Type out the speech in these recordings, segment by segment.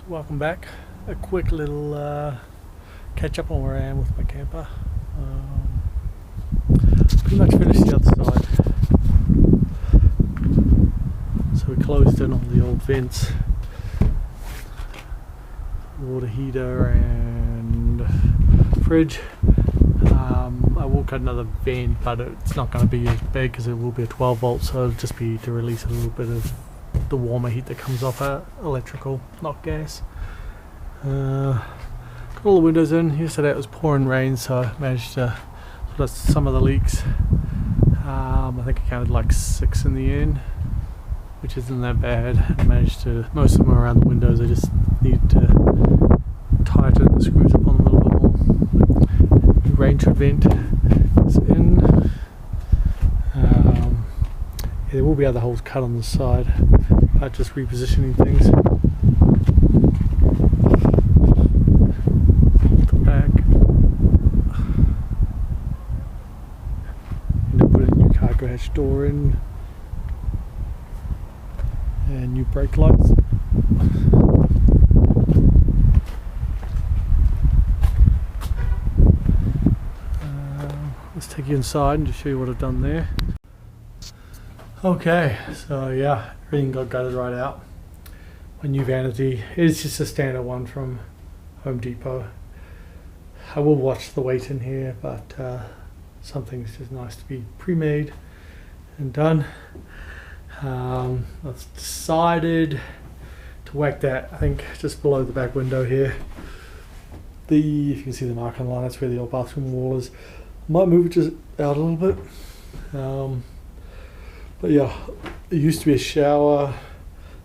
Welcome back. A quick little catch up on where I am with my camper. Pretty much finished the other side. So we closed in on the old vents, water heater and fridge. I will cut another vent, but it's not going to be as big because it will be a 12 volt, so it'll just be to release a little bit of the warmer heat that comes off electrical, not gas. Got all the windows in. Yesterday it was pouring rain, so I managed to put out some of the leaks. I think I counted like 6 in the end, which isn't that bad. I managed to, most of them are around the windows. I just need to tighten the screws up on them a little bit more. The rain trap vent is in. There will be other holes cut on the side, but just repositioning things. The back. And to put a new cargo hatch door in. And new brake lights. Let's take you inside and just show you what I've done there. Okay, so yeah, everything got gutted right out. My new vanity is just a standard one from Home Depot. I will watch the weight in here, but something's just nice to be pre-made and done. I've decided to whack that, I think, just below the back window here. If you can see the mark on the line, that's where the old bathroom wall is. Might move it just out a little bit. But yeah, it used to be a shower,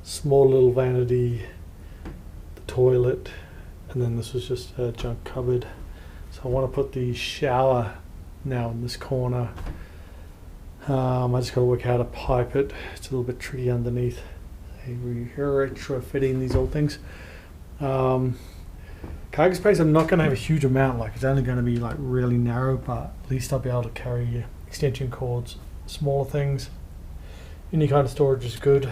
small little vanity, the toilet, and then this was just a junk cupboard. So I want to put the shower now in this corner. I just got to work out how to pipe it. It's a little bit tricky underneath. Retrofitting these old things. Cargo space, I'm not going to have a huge amount. Like, it's only going to be like really narrow, but at least I'll be able to carry extension cords, smaller things. Any kind of storage is good.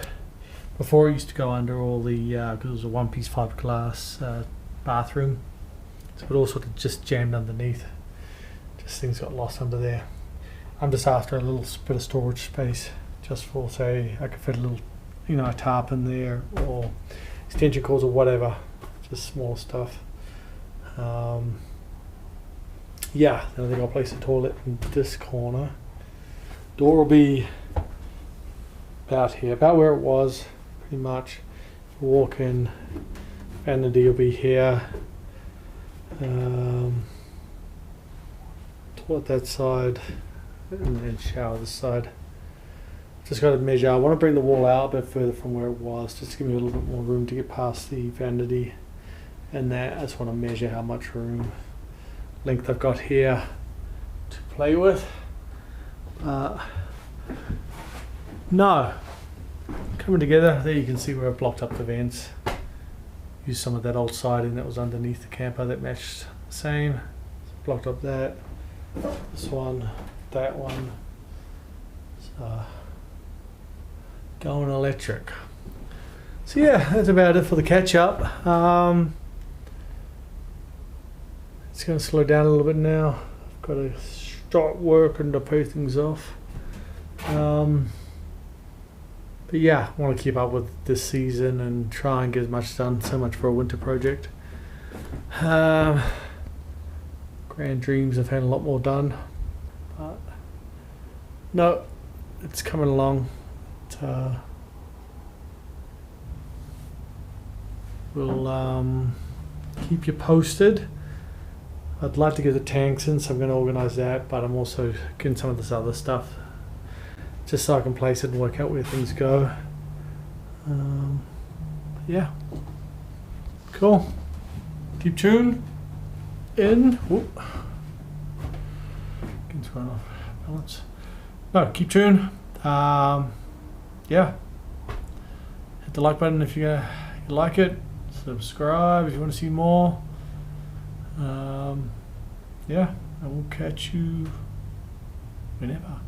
Before it used to go under all the, because it was a one-piece fiberglass bathroom, so it all sort of just jammed underneath. Just things got lost under there. I'm just after a little bit of storage space, just for, say, I could fit a little, a tarp in there, or extension cords or whatever, just small stuff. Yeah, then I think I'll place the toilet in this corner. Door will be about here, about where it was, pretty much. Walk in, vanity will be here. Toilet that side, and then shower this side. Just got to measure. I want to bring the wall out a bit further from where it was, just to give me a little bit more room to get past the vanity. And that, I just want to measure how much room, length I've got here to play with. No, coming together. There you can see where I blocked up the vents. Used some of that old siding that was underneath the camper that matched the same. So blocked up that, this one, that one. So going electric. So yeah, that's about it for the catch up. It's going to slow down a little bit now. I've got to start working to pay things off. But yeah, I want to keep up with this season and try and get as much done. So much for a winter project. Grand dreams, I've had a lot more done. But no, it's coming along. We'll keep you posted. I'd like to get the tanks in, so I'm going to organise that, but I'm also getting some of this other stuff just so I can place it and work out where things go. Yeah, cool. Keep tuned in. Whoop. Getting thrown off balance. No, keep tuned. Yeah, hit the like button if you like it. Subscribe if you want to see more. Yeah, I will catch you whenever.